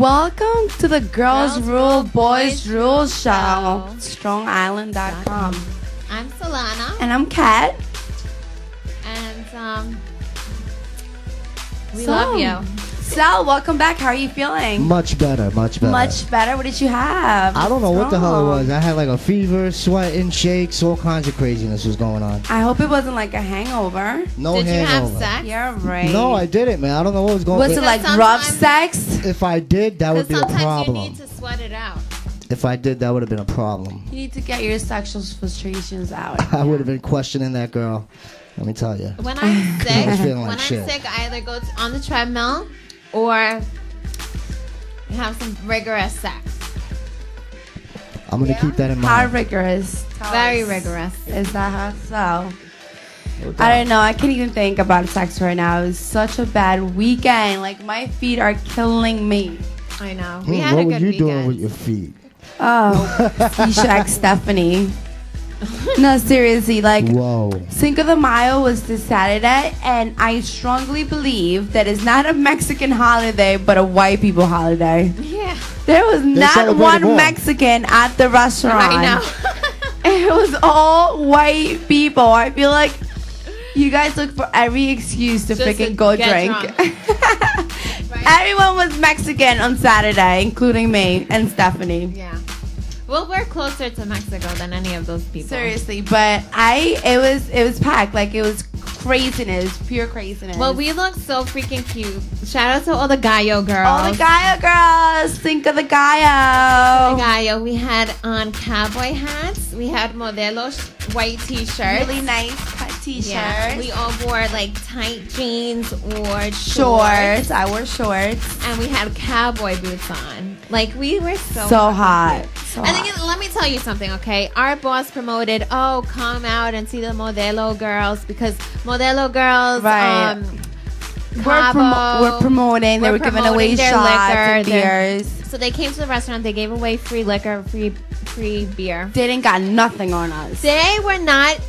Welcome to the Girls Rule Boys Drool show. StrongIsland.com. I'm Solana. And I'm Kat. And we love you. So, welcome back. How are you feeling? Much better, much better. Much better? What did you have? I don't know what the hell it was. I had like a fever, sweating, shakes, all kinds of craziness was going on. I hope it wasn't like a hangover. No Did hangover. you have sex? You're right. No, I didn't, man. I don't know what was going on. Was it like rough sex? If I did, that would be a sometimes problem. you need to sweat it out. If I did, that would have been a problem. You need to get your sexual frustrations out. I would have been questioning that girl. Let me tell you. When I'm sick, I was feeling like shit. I either go on the treadmill or have some rigorous sex. I'm going to keep that in mind. How rigorous? Very rigorous. Is that how so? I don't know. I can't even think about sex right now. It was such a bad weekend. Like, my feet are killing me. I know. We had a good weekend. What were you weekend. doing with your feet? Oh, you should ask Stephanie. No, seriously, like, Whoa. Cinco de Mayo was this Saturday, and I strongly believe that it's not a Mexican holiday, but a white people holiday. Yeah. There was not one Mexican at the restaurant. I know. It was all white people. I feel like you guys look for every excuse to freaking go drink. Right? Everyone was Mexican on Saturday, including me and Stephanie. Yeah. Well, we're closer to Mexico than any of those people. Seriously, but it was packed. Like, it was craziness, pure craziness. Well, we look so freaking cute. Shout out to all the Gallo girls. All the Gallo girls. Think of the Gallo. Gallo. We had on cowboy hats. We had Modelo's white t-shirts. Really nice cut t-shirts. Yeah. We all wore like tight jeans or shorts. I wore shorts. And we had cowboy boots on. Like, we were so hot. So I think let me tell you something, okay? Our boss promoted, come out and see the Modelo girls, because Modelo girls, right. We're promoting. They were giving away shots and beers. So they came to the restaurant. They gave away free liquor, free beer. They didn't got nothing on us. They were not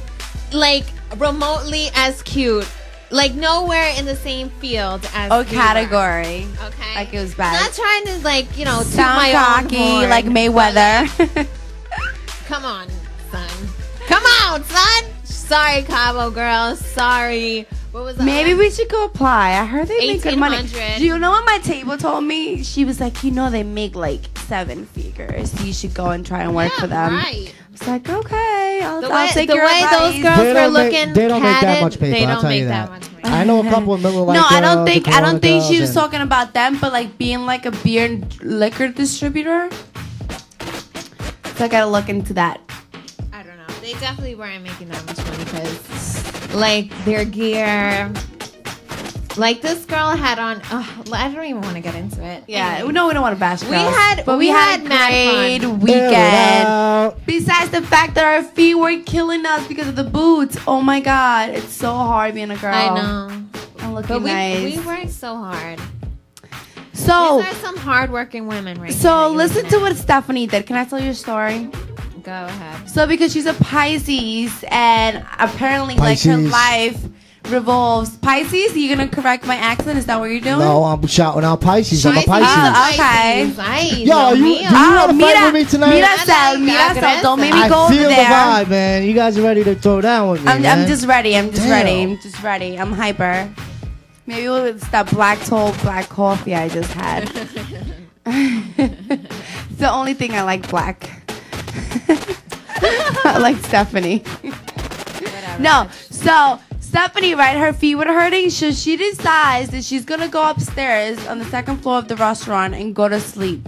like remotely as cute. Like, nowhere in the same field as category. Okay. Like, it was bad. I'm not trying to, like, you know, sound cocky like Mayweather. Come on, son. Come on, son. Sorry, Cabo girls. Sorry. What was that? Maybe we should go apply. I heard they make good money. 1800. Do you know what my table told me? She was like, they make like 7 figures. You should go and try and work for them. Right. I was like, okay, I'll take the your way advice. those girls were looking, they don't make that much paper. They I'll don't tell make you that that. much money. I know a couple of them like no, I don't think she was talking about them, but like being like a beer and liquor distributor. So I gotta look into that. I don't know. They definitely weren't making that much money because, like, their gear. Like, this girl had on. I don't even want to get into it. Yeah, anyway. no, we don't want to bash girls. We had a great weekend. Besides the fact that our feet were killing us because of the boots. Oh my God, it's so hard being a girl. I know. And looking nice. We worked so hard. So these are some hardworking women, right? So listen to what Stephanie did. Can I tell you a story? Go ahead. So because she's a Pisces, and apparently like her life revolves. Pisces? You gonna correct my accent? Is that what you're doing? No, I'm shouting out Pisces. I'm a Pisces. Okay. Yo, do you want to fight with me tonight? Mira, don't make me go over there. I feel the vibe, man. You guys are ready to throw down with me, I'm just ready. I'm ready. I'm hyper. Maybe it's that black coffee I just had. It's the only thing I like black. I like Stephanie. Whatever. No, so Stephanie, right, her feet were hurting, so she decides that she's going to go upstairs on the second floor of the restaurant and go to sleep.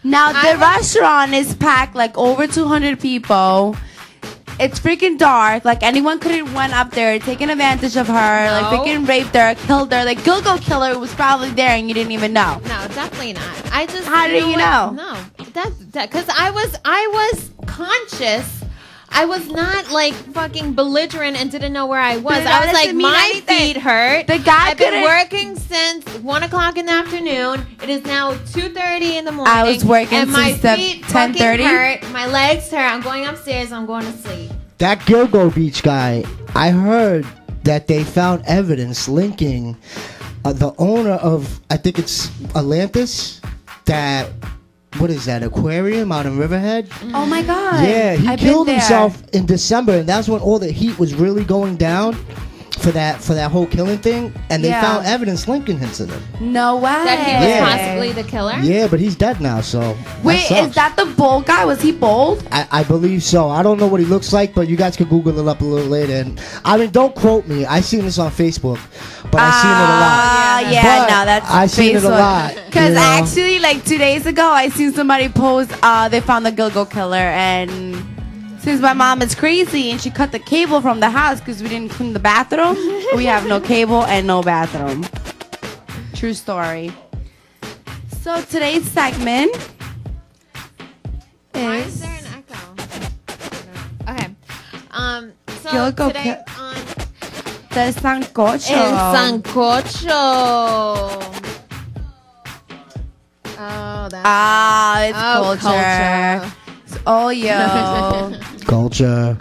Now, the restaurant is packed, like, over 200 people. It's freaking dark. Like, anyone could have went up there, taken advantage of her, like, freaking raped her, killed her. Like, Go Killer was probably there and you didn't even know. No, definitely not. How did you know? No, because I was conscious. I was not like fucking belligerent and didn't know where I was. I was like, my feet hurt. The guy I've been working since 1 o'clock in the afternoon. It is now 2:30 in the morning. I was working and my since feet 10:30. hurt. My legs hurt. I'm going upstairs. I'm going to sleep. That Gilgo Beach guy, I heard that they found evidence linking the owner of, I think it's Atlantis, that, what is that, aquarium out in Riverhead? Oh my God. Yeah, he I've killed been there. himself in December, and that's when all the heat was really going down for that whole killing thing, and they found evidence linking him to them. No way. That he was possibly the killer? Yeah, but he's dead now, so. Wait, is that the bald guy? Was he bald? I believe so. I don't know what he looks like, but you guys can Google it up a little later. And I mean, don't quote me. I seen this on Facebook, but I seen it a lot. Yeah, But no, that's I seen it a lot. Because you know? actually, like 2 days ago, I seen somebody post. They found the Gilgo killer, and since my mom is crazy and she cut the cable from the house because we didn't clean the bathroom, we have no cable and no bathroom. True story. So today's segment Why is is there an echo? Okay. So Gilgo today on the Sancocho. El Sancocho. Oh, that's It's culture. It's all yo. Culture.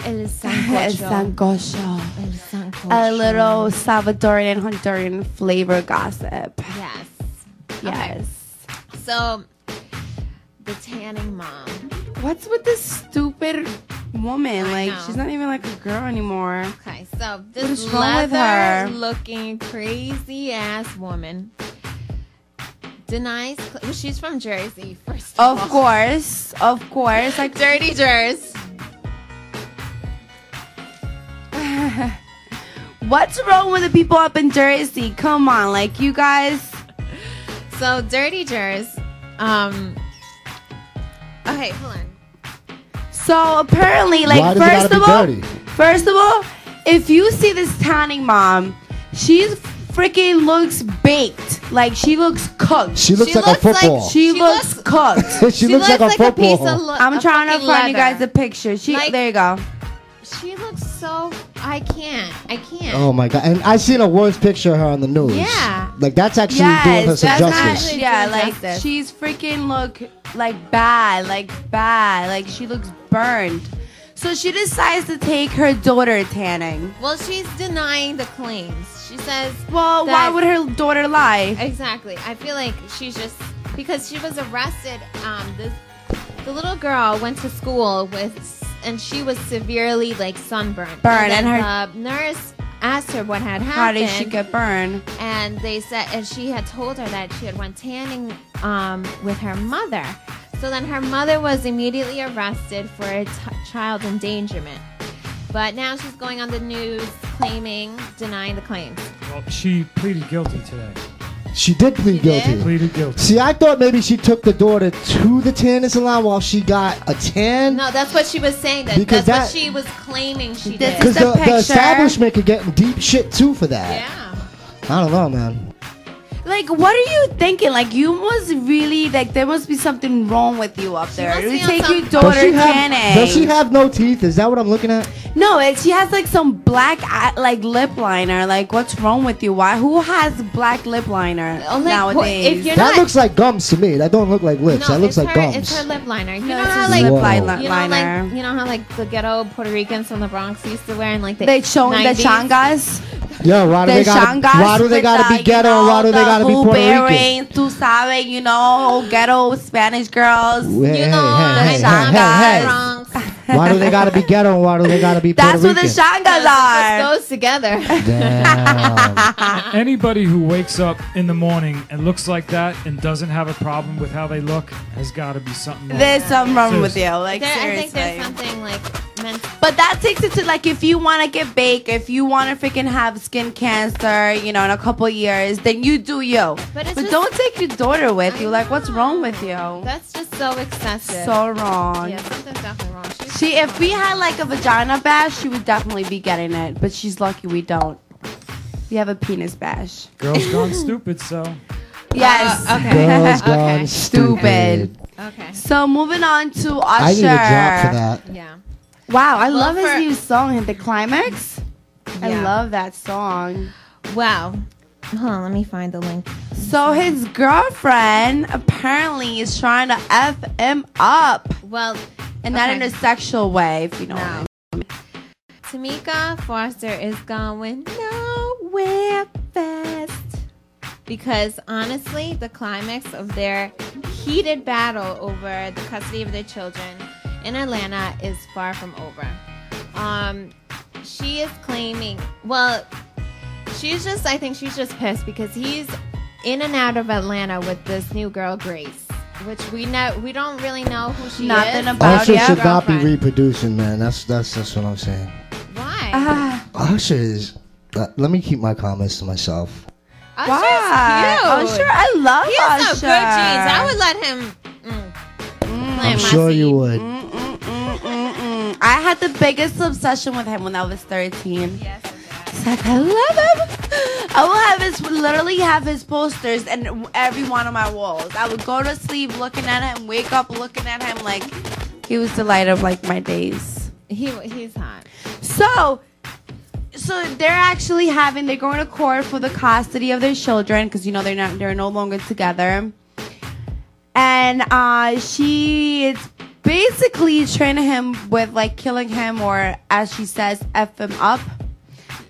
El El Sancocho. Sancocho. El Sancocho. A little Salvadorian and Honduran flavor gossip. Yes. Yes. So, the tanning mom. What's with this stupid woman? I Like, know. she's not even like a girl anymore. Okay, so What this is wrong with her? leather-looking, crazy-ass woman denies... Well, she's from Jersey, first of Of all. course. Like, Dirty Jers. what's wrong with the people up in Jersey? Come on, like, you guys. So, Dirty Jers... Okay, hold on. So apparently, Why like, does it gotta be dirty? first of all, if you see this tanning mom, she's freaking looks baked. Like, she looks cooked. She looks like a football. She looks cooked. She looks like a football. piece of I'm trying to fucking find you leather. guys a picture. Like- There you go. She looks so... I can't. Oh my god! And I seen a worse picture of her on the news. Yeah. like that's actually doing her Yes, some that's justice. not. Yeah, Doing like justice. she's freaking look like bad. Like she looks burned. So she decides to take her daughter tanning. Well, she's denying the claims. She says... Well, why that- would her daughter lie? Exactly. I feel like she's just... Because she was arrested, the little girl went to school with... And she was severely, like, sunburned. Burned, And then and the nurse asked her what had happened. How did she get burned? And they said... And she had told her that she had went tanning with her mother. So then her mother was immediately arrested for a child endangerment. But now she's going on the news denying the claims. Well, she pleaded guilty today. She did plead guilty. Pleaded guilty. See, I thought maybe she took the daughter to the tanning salon while she got a tan. No, that's what she was saying. Because That's what she was claiming she This did. Because the the picture. establishment could get in deep shit too for that. Yeah. I don't know, man. Like, what are you thinking? Like, you must really, like, there must be something wrong with you up there. must You be on take some- your daughter tanning. Does she have no teeth? Is that what I'm looking at? No, she has like some black like lip liner. Like, what's wrong with you? Why? Who has black lip liner Oh, like, nowadays? if you're That not, looks like gums to me. That don't look like lips. no, that looks it's like her, gums. It's her lip liner. You No, know it's how just like lip Whoa. liner. you know like you know how like the ghetto Puerto Ricans from the Bronx used to wear in like the they showing the 90s? changas. Yo, why do The they gotta? changas. Why do they with gotta the, be ghetto? you know, And why do they the gotta be hoop Puerto Rican? earrings, tú sabes, you know, ghetto Spanish girls. Hey, You hey, know, hey, the hey, hey, hey. Bronx. Why do they gotta be ghetto? And why do they gotta be Puerto That's what the Rican? changas are. Goes together. Damn. Anybody who wakes up in the morning and looks like that and doesn't have a problem with how they look has got to be something wrong. There's something wrong with Seriously. you. Like, I think seriously. there's something like meant. But that takes it to like if you want to get baked, if you want to freaking have skin cancer, you know, in a couple years, then you do you. But it's But just- don't take your daughter with I you. Like, what's know. wrong with you? That's just so excessive. So wrong. yeah, something's definitely wrong. She's She, if we had like a vagina bash, she would definitely be getting it. But she's lucky we don't. We have a penis bash. Girls gone stupid, so. Yes. okay. Girls gone Okay. stupid. Okay. So moving on to Usher. I need a drop for that. Yeah. Wow, I Well, love his for- new song, The Climax. I Yeah. love that song. Wow. Hold on, let me find the link. So his girlfriend apparently is trying to F him up. Well, And not okay. in a sexual way, if you know what I No. mean. Tameka Foster is going nowhere fast. Because honestly, the climax of their heated battle over the custody of their children in Atlanta is far from over. She is claiming, I think she's just pissed because he's in and out of Atlanta with this new girl, Grace, which we don't really know who she Nothing is. about Usher it. should not be reproducing, man. That's what I'm saying. Why? Usher is. Let me keep my comments to myself. Usher's Why? cute. Usher, I love He has Usher. some good genes. I would let him. I'm sure you would. I had the biggest obsession with him when I was 13. Yes. It's like, I love him. I will literally have his posters in every one of my walls. I would go to sleep looking at him, wake up looking at him, like he was the light of like my days. He's hot. So they're going to court for the custody of their children because they're no longer together, and she is basically training him with like killing him, or as she says, F him up.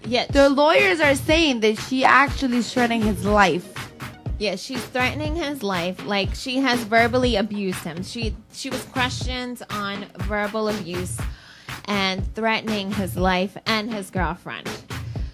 Yes. The lawyers are saying that she actually is threatening his life. Yeah, she's threatening his life. Like, she has verbally abused him. She was questioned on verbal abuse and threatening his life and his girlfriend.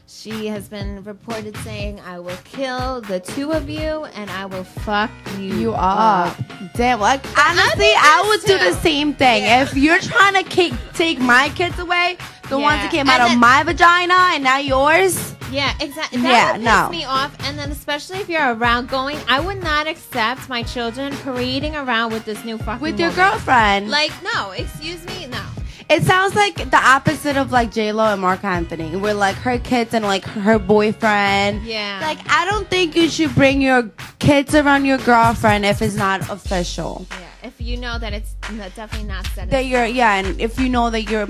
She has been reported saying, I will kill the two of you and I will fuck you up. Damn, like, honestly, I would do the same thing. Yeah. If you're trying to take my kids away, the ones that came out of my vagina and now yours. Yeah, exactly. That would piss me off. And then especially if you're around going, I would not accept my children parading around with this new fucking with your woman. girlfriend. Like, no, excuse me, no. It sounds like the opposite of like J-Lo and Mark Anthony. Where like her kids and like her boyfriend. Yeah. Like, I don't think you should bring your kids around your girlfriend if it's not official. Yeah. If you know that it's definitely not set. That and if you know that you're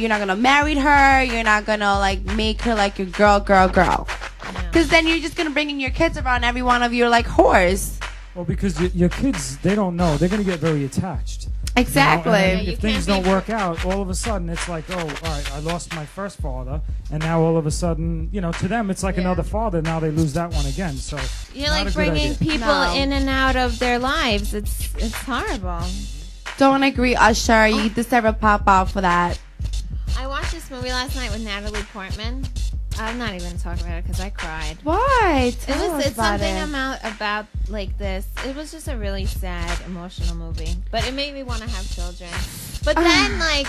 not gonna marry her, you're not gonna like make her like your girl. Because then you're just gonna bring in your kids around every one of your like whores. Well, because your kids, they don't know. They're going to get very attached. Exactly. If things don't work out, all of a sudden it's like, oh, all right, I lost my first father, and now all of a sudden, to them it's like another father. Now they lose that one again. So you're like bringing people in and out of their lives. It's horrible. Don't agree, Usher. You deserve a pop out for that. I watched this movie last night with Natalie Portman. I'm not even talking about it because I cried. Why? It's something about like this. It was just a really sad, emotional movie. But it made me want to have children. But then, like,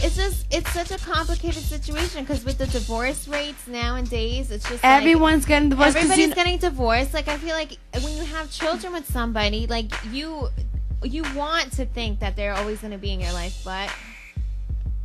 it's such a complicated situation because with the divorce rates nowadays, it's just everyone's getting divorced. Everybody's getting divorced. Like, I feel like when you have children with somebody, like you want to think that they're always going to be in your life, but.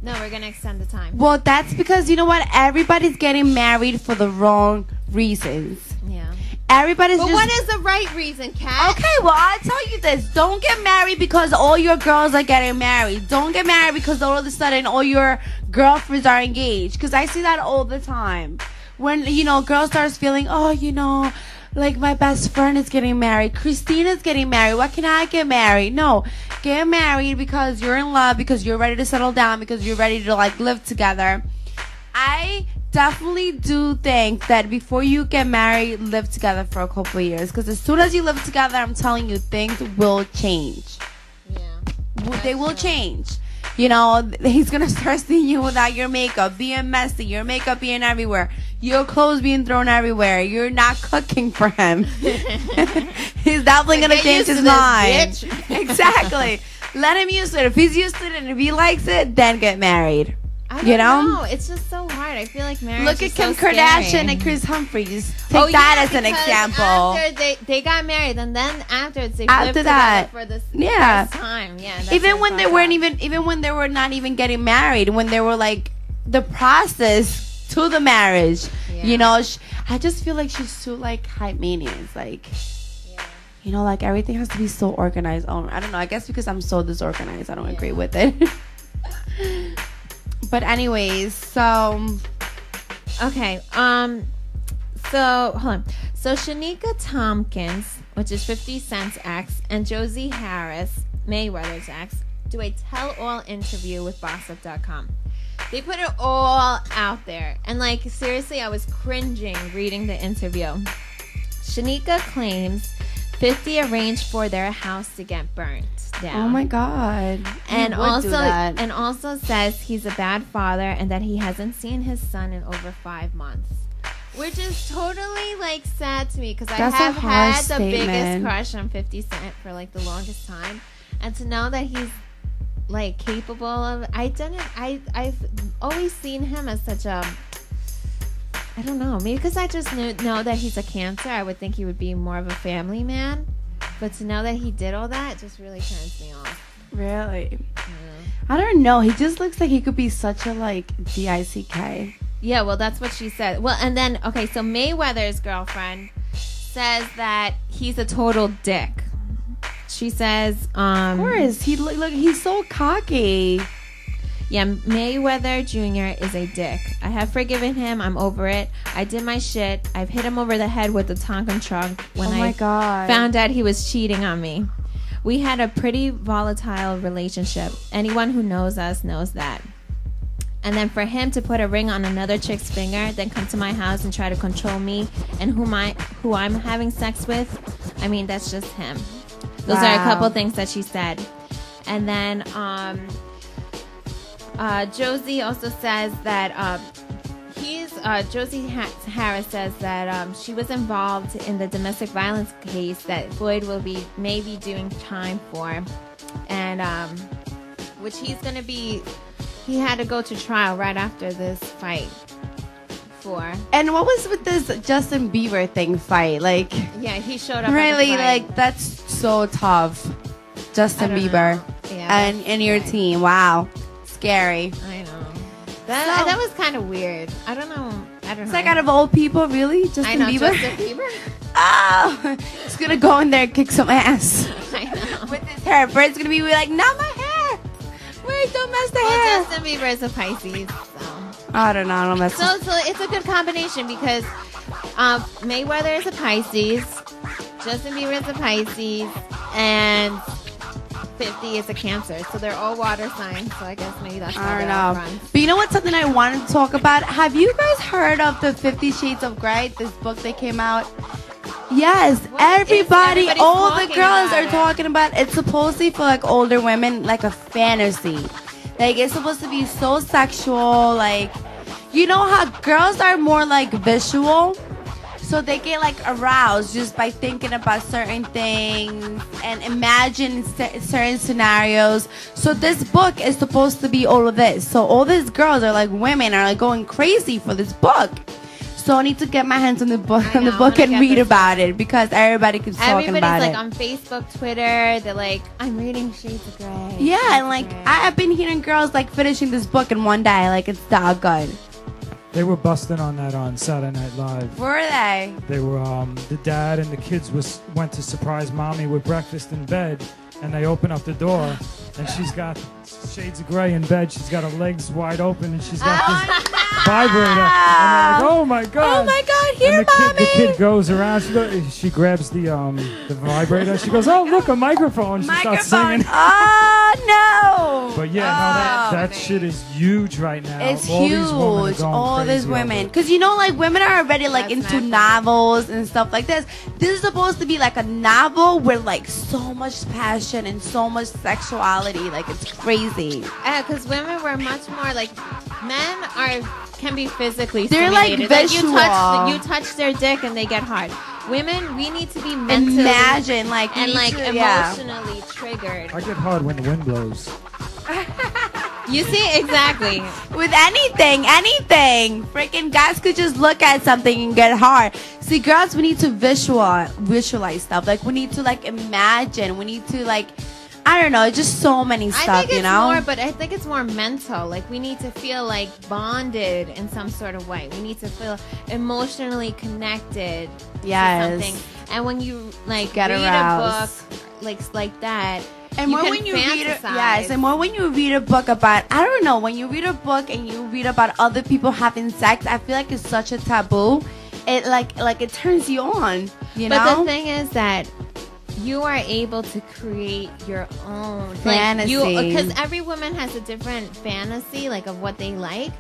No, we're going to extend the time. Well, that's because, you know what? Everybody's getting married for the wrong reasons. Yeah. But what is the right reason, Kat? Okay, well, I'll tell you this. Don't get married because all your girls are getting married. Don't get married because all of a sudden all your girlfriends are engaged. Because I see that all the time. When, girls starts feeling, like my best friend is getting married. Christina's getting married. Why can't I get married? No. Get married because you're in love, because you're ready to settle down, because you're ready to like live together. I definitely do think that before you get married, live together for a couple of years. Because as soon as you live together, I'm telling you, things will change. Yeah. They will change. He's going to start seeing you without your makeup, being messy, your makeup being everywhere, your clothes being thrown everywhere. You're not cooking for him. He's definitely going to change his mind. Exactly. Let him use it. If he's used to it and if he likes it, then get married. I don't know. It's just so hard. I feel like marriage Look at is Kim so Kardashian scary. and Chris Humphrey. Just take that as an example. After they got married, and then afterwards they lived together for the first time. Yeah. Even when they weren't even when they were not even getting married, when they were like the process to the marriage. Yeah. I just feel like she's too like hype mania. It's like. Like everything has to be so organized. Oh, I don't know. I guess because I'm so disorganized, I don't agree with it. But anyways, so okay. So hold on. So Shanika Tompkins, which is 50 Cent's ex, and Josie Harris, Mayweather's ex, do a tell-all interview with Gossip.com. They put it all out there. And, like, seriously, I was cringing reading the interview. Shanika claims 50 arranged for their house to get burnt down. Oh my God. And also says he's a bad father and that he hasn't seen his son in over 5 months. Which is totally, like, sad to me because I have had the biggest crush on 50 Cent for, like, the longest time. And to know that he's, like, capable of... I've always seen him as such a... I don't know. Maybe because I just know that he's a Cancer, I would think he would be more of a family man. But to know that he did all that just really turns me off. Really? Yeah. I don't know. He just looks like he could be such a, like, DICK. Yeah, well, that's what she said. Well, and then, okay, so Mayweather's girlfriend says that he's a total dick. She says, of course. He's so cocky. Yeah, Mayweather Jr. is a dick. I have forgiven him. I'm over it. I did my shit. I've hit him over the head with the Tonkin truck when I found out he was cheating on me. We had a pretty volatile relationship. Anyone who knows us knows that. And then for him to put a ring on another chick's finger, then come to my house and try to control me and who I'm having sex with, I mean, that's just him. Those are a couple things that she said. And then Josie also says that Josie Harris says that she was involved in the domestic violence case that Floyd will be maybe doing time for, and which he's going to be. He had to go to trial right after this fight. And what was with this Justin Bieber thing fight? Like, yeah, he showed up. Really, at the fight. like that's so tough. Justin Bieber and your team. Wow, scary. I know. That was kind of weird. I don't know. It's like out of old people, really, Justin Bieber. Justin Bieber. Oh, he's gonna go in there and kick some ass. I know. With his hair, Bert's gonna be like, not my hair. Wait, don't mess the hair. Justin Bieber is a Pisces, so. I don't know. I don't mess. So it's a good combination because Mayweather is a Pisces, Justin Bieber is a Pisces, and 50 is a Cancer. So they're all water signs. So I guess maybe that's why they're all friends. But you know what's something I wanted to talk about? Have you guys heard of the 50 Shades of Grey? This book that came out. Yes, everybody, all the girls are talking about it. It's supposedly for like older women, like a fantasy. Like it's supposed to be so sexual. Like, you know how girls are more like visual, so they get like aroused just by thinking about certain things and imagine certain scenarios. So this book is supposed to be all of this. So all these girls are like women are like going crazy for this book. So I need to get my hands on the book and read about it because everybody keeps talking about it. Everybody's like on Facebook, Twitter. They're like, I'm reading Shades of Grey. Yeah, and like I've been hearing girls like finishing this book in one day. Like it's that good. They were busting on that on Saturday Night Live. Were they? They were. The dad and the kids went to surprise mommy with breakfast in bed, and they open up the door, and she's got Shades of Grey in bed. She's got her legs wide open, and she's got this vibrator. And they're like, oh my god! Oh my god! Here, mommy! The kid goes around. She grabs the vibrator. She goes, oh look, a microphone. She starts singing. Oh no! But yeah, no, that shit is huge right now. It's all huge. All these women, because you know, like women are already like into novels and stuff like this. This is supposed to be like a novel with like so much passion and so much sexuality. Like it's crazy. Yeah, because women were much more like men can be physically they're stimulated. Like visual. Like you touch their dick and they get hard. Women, we need to be mentally emotionally triggered. I get hard when the wind blows. You see, exactly. With anything. Freaking guys could just look at something and get hard. See, girls, we need to visualize stuff. Like we need to like imagine. We need to like, I don't know, just so many stuff, you know? I think it's more mental. Like, we need to feel, like, bonded in some sort of way. We need to feel emotionally connected to something. And when you, like, read a book like that, and more when you read and more when you read a book about, I don't know, when you read a book and you read about other people having sex, I feel like it's such a taboo. It, like it turns you on, you know? But the thing is that you are able to create your own fantasy. Because every woman has a different fantasy, like, of what they like.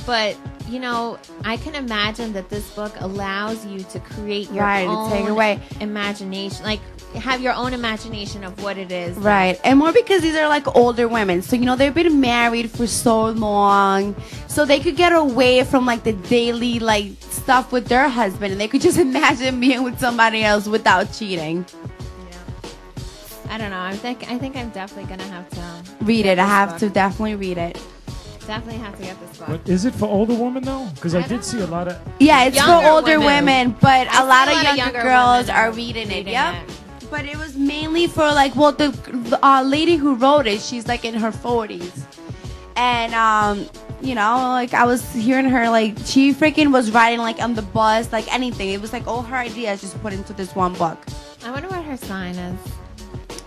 But, you know, I can imagine that this book allows you to create your own take away imagination. Like, have your own imagination of what it is. Right. And more because these are like older women. So, you know, they've been married for so long. So they could get away from like the daily like stuff with their husband. And they could just imagine being with somebody else without cheating. I don't know. I think I'm definitely going to have to read it. I have to definitely read it. Definitely have to get this book. But is it for older women though? Because I did see a lot of. Yeah, it's for older women, but a lot of younger girls are reading it. Yep. But it was mainly for like, well, the lady who wrote it, she's like in her 40s, and you know, like I was hearing her like she freaking was writing like on the bus, like anything. It was like all her ideas just put into this one book. I wonder what her sign is.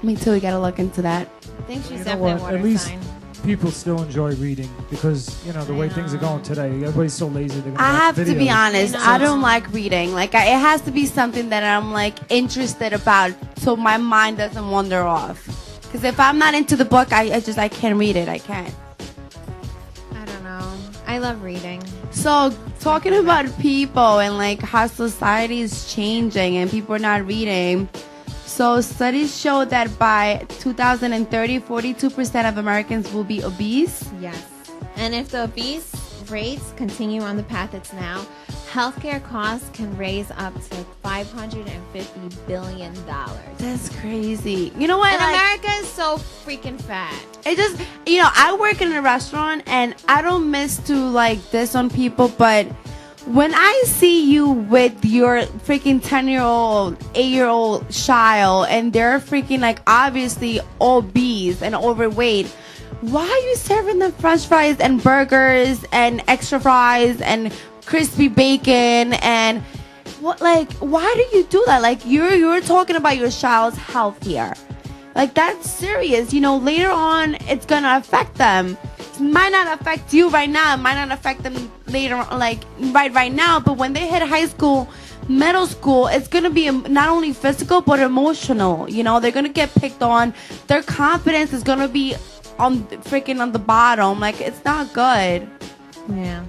Me too. We gotta look into that. I think she's definitely a water sign. People still enjoy reading because, you know, the way things are going today, everybody's so lazy. I have to be honest, I don't like reading. Like, it has to be something that I'm like interested about, so my mind doesn't wander off. Because if I'm not into the book, I can't read it. I can't. I don't know. I love reading. So talking about people and like how society is changing and people are not reading. So studies show that by 2030, 42% of Americans will be obese. Yes. And if the obese rates continue on the path it's now, healthcare costs can raise up to $550 billion. That's crazy. You know what? And America is so freaking fat. It just, you know, I work in a restaurant and I don't miss to like this on people, but when I see you with your freaking 10-year-old, 8-year-old child and they're freaking like obviously obese and overweight, why are you serving them french fries and burgers and extra fries and crispy bacon and what? Like, why do you do that? Like, you're talking about your child's health here. Like, that's serious. You know, later on it's gonna affect them. It might not affect you right now. It might not affect them later on, like right now. But when they hit high school, middle school, it's gonna be not only physical but emotional. You know, they're gonna get picked on. Their confidence is gonna be on the bottom. Like, it's not good. Yeah.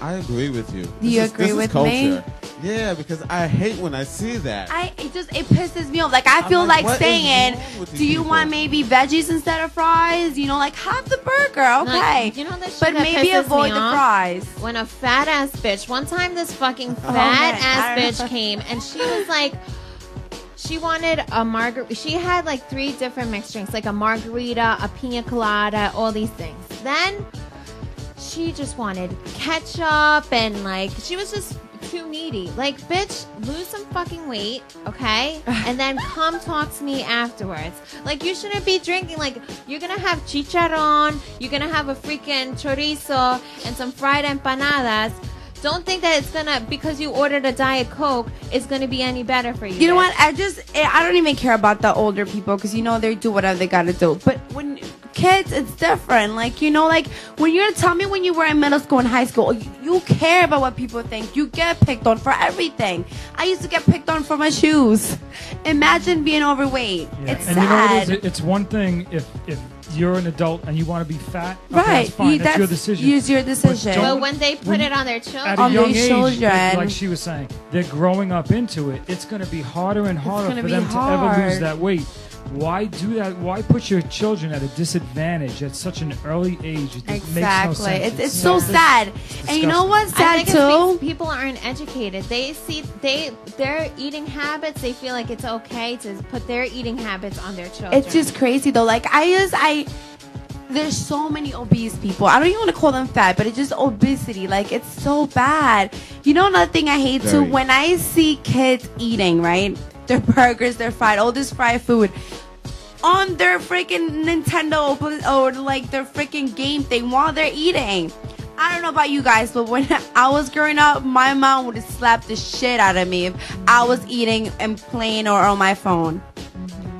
I agree with you. Do you agree with me? Yeah, because I hate when I see that. It pisses me off. Like, I feel like saying, do you want maybe veggies instead of fries? You know, like, have the burger, okay. Like, you know that shit but that maybe pisses avoid me the off? fries. When a fat ass bitch, one time this fucking fat ass bitch came and she was like, she wanted a margarita. She had like 3 different mixed drinks, like a margarita, a pina colada, all these things. Then she just wanted ketchup and like, she was just too needy. Like, bitch, lose some fucking weight, okay? And then come talk to me afterwards. Like, you shouldn't be drinking. Like, you're gonna have chicharron, you're gonna have a freaking chorizo and some fried empanadas. Don't think that it's gonna, because you ordered a Diet Coke, it's gonna be any better for you. You know what? I don't even care about the older people because, you know, they do whatever they gotta do. But when kids, it's different. Like, you know, like when you're tell me when you were in middle school and high school, you care about what people think. You get picked on for everything. I used to get picked on for my shoes. Imagine being overweight. Yeah. It's sad. You know what it is? It's one thing if you're an adult and you want to be fat, okay, right? That's fine. That's your decision. Use your decision. But when they put it on their children, at a young age, like she was saying, they're growing up into it. It's going to be harder and harder for them to ever lose that weight. Why do that? Why put your children at a disadvantage at such an early age? It makes no sense. It's so sad. And you know what's sad too? People aren't educated. They see their eating habits. They feel like it's okay to put their eating habits on their children. It's just crazy though. Like there's so many obese people. I don't even want to call them fat, but it's just obesity. Like, it's so bad. You know, another thing I hate too, when I see kids eating, right? Their burgers, their fried, all this fried food on their freaking Nintendo or like their freaking game thing while they're eating. I don't know about you guys, but when I was growing up, my mom would have slapped the shit out of me if I was eating and playing or on my phone.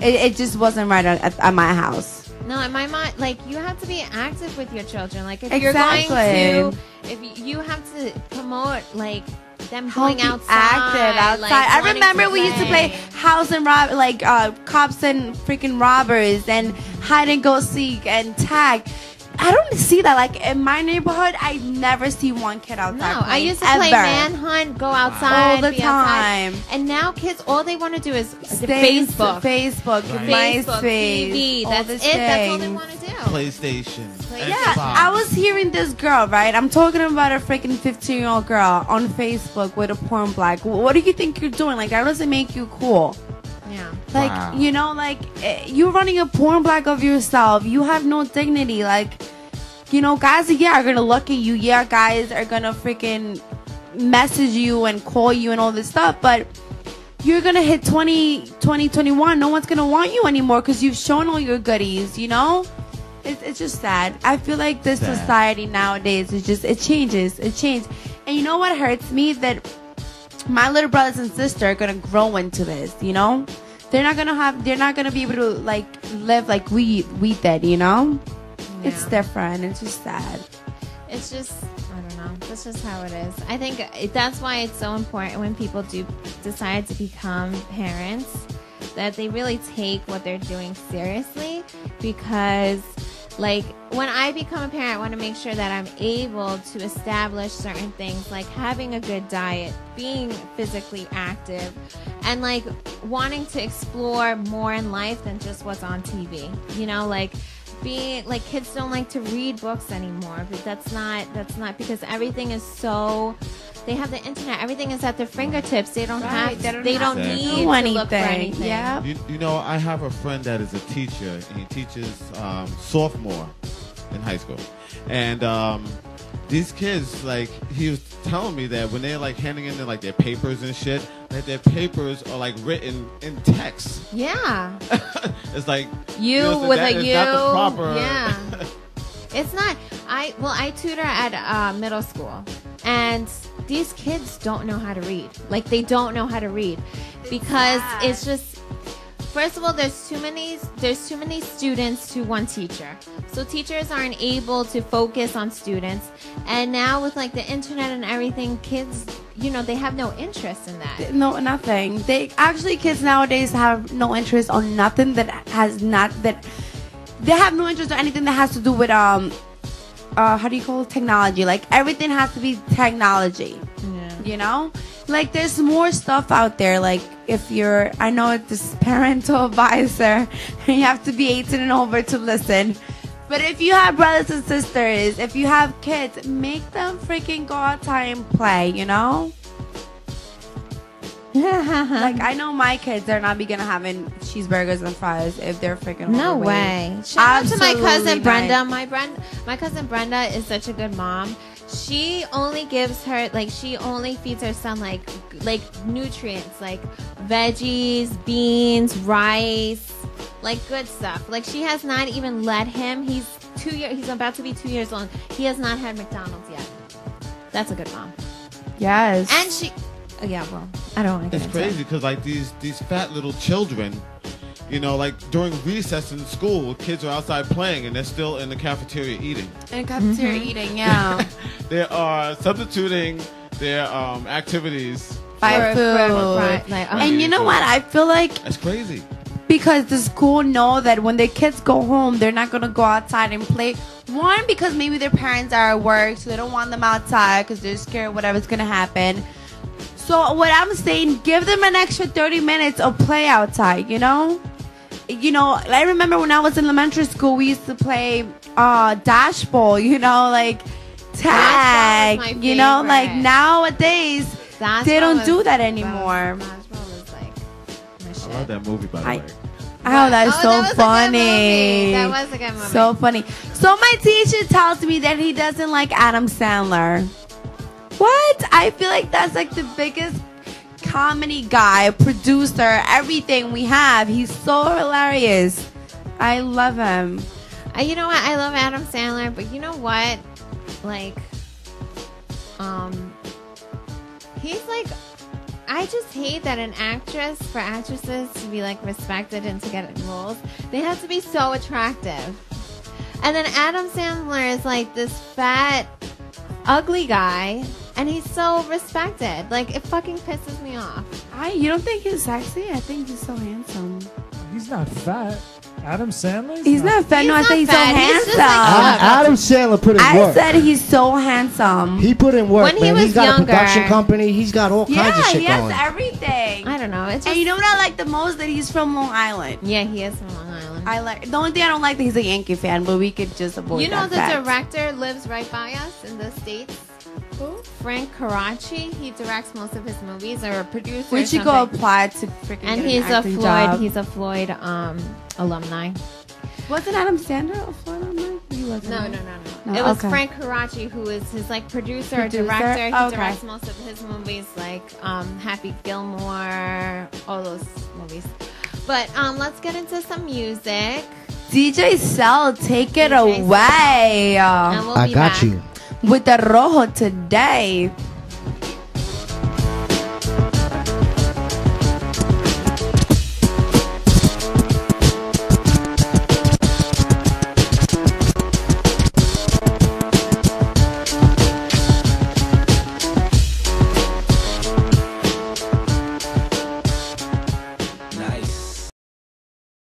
It just wasn't right at my house. No, in my mind, like, you have to be active with your children. Like, if you're going to, if you have to promote, like, them going Healthy, outside. active, like, I wanting remember we used to play house and rob, like cops and freaking robbers, and hide and go seek and tag. I don't see that. Like in my neighborhood, I never see one kid outside. No, I used to ever. play manhunt, go outside all the be time. Outside. And now kids, all they want to do is Facebook, right. MySpace, TV. That's it. That's all they want to do. PlayStation. Yeah, I was hearing this girl, right? I'm talking about a freaking 15-year-old girl on Facebook with a porn blog. What do you think you're doing? Like, that doesn't make you cool. Yeah. Like, Wow. you know, like, you're running a porn blog of yourself. You have no dignity. Like, you know, guys, are going to look at you. Yeah, guys are going to freaking message you and call you and all this stuff. But you're going to hit 21. No one's going to want you anymore because you've shown all your goodies, you know? It's just sad. I feel like this society nowadays is just, it changes. And you know what hurts me? That my little brothers and sisters are going to grow into this, you know? They're not going to be able to, like, live like we did, you know? Yeah. It's different. It's just sad. It's just, I don't know. That's just how it is. I think that's why it's so important when people do decide to become parents, that they really take what they're doing seriously, because like when I become a parent, I want to make sure that I'm able to establish certain things, like having a good diet, being physically active, and like wanting to explore more in life than just what's on TV. You know, like being like, kids don't like to read books anymore, but that's not because everything is so, they have the internet, everything is at their fingertips. They don't have they don't need to look for anything. Yeah. You know, I have a friend that is a teacher, and he teaches sophomore in high school. And these kids, like, he was telling me that when they're like handing in their papers and shit, that their papers are like written in text. Yeah. It's like You know, with that a is you. not the proper. Yeah. It's not. I tutor at middle school, and these kids don't know how to read. Like, they don't know how to read because it's just. First of all, there's too many students to one teacher. So teachers aren't able to focus on students. And now with like the internet and everything, kids, you know, they have no interest in that. No, nothing. Kids nowadays have no interest on nothing they have no interest on anything that has to do with how do you call it, technology. Like, everything has to be technology. Yeah. You know? Like, there's more stuff out there. Like, I know it's parental advisor, and you have to be 18 and over to listen. But if you have brothers and sisters, if you have kids, make them freaking go outside and play, you know? Like, I know my kids, they're not gonna having cheeseburgers and fries if they're freaking No overweight. way. Shout out to my cousin Absolutely Brenda. My cousin Brenda is such a good mom. She only gives her, like, she only feeds her son like nutrients, like veggies, beans, rice, like good stuff. Like, she has not even let him. He's about to be 2 years old. He has not had McDonald's yet. That's a good mom. Yes. And she, well, I don't want to get It's into crazy because like these fat little children, you know, like during recess in school, kids are outside playing and they're still in the cafeteria eating. In cafeteria eating, yeah. They are substituting their activities By food. And you know what? I feel like That's crazy. because the school know that when their kids go home, they're not going to go outside and play. One, because maybe their parents are at work, so they don't want them outside because they're scared whatever's going to happen. So what I'm saying, give them an extra 30 minutes of play outside, you know? You know, I remember when I was in elementary school, we used to play dashball, you know, like tag, my you know, favorite. like nowadays, Dodgeball they don't was- do that anymore. Dodgeball is like my shit. I love that movie, by the way. Oh, that's so that was funny. A good movie. That was a good movie. So funny. So my teacher tells me that he doesn't like Adam Sandler. What? I feel like that's like the biggest comedy guy, producer, everything we have. He's so hilarious. I love him. You know what? I love Adam Sandler, but you know what? Like, he's like, I just hate that for actresses to be like respected and to get roles, they have to be so attractive. And then Adam Sandler is like this fat, ugly guy And he's so respected. Like, it fucking pisses me off. You don't think he's sexy? I think he's so handsome. He's not fat. Adam Sandler? He's not fat. No, I think he's so fat. He's handsome. just like Adam Sandler put in I work. said he's so handsome. He put in work, When he man. was He's got younger- a production company. He's got all kinds of shit he has going. everything. I don't know. It's just, And you know what I like the most? That he's from Long Island. yeah, he is from Long Island. I like the only thing I don't like that he's a Yankee fan, but we could just avoid You know that the fact. director lives right by us in the States? Who? Frank Karachi. He directs most of his movies, or a producer. We or should go something. apply to freaking And get an he's a acting Floyd. job. He's a Floyd alumni. Wasn't Adam Sandler a Floyd alumni? He wasn't. No, right? no. No, It was okay. Frank Karachi, who is his like producer, Producer? director. He Okay. directs most of his movies, like Happy Gilmore, all those movies. But let's get into some music, DJ Cell, take it DJ Cell. away and we'll I be got back. you. with the Rojo today.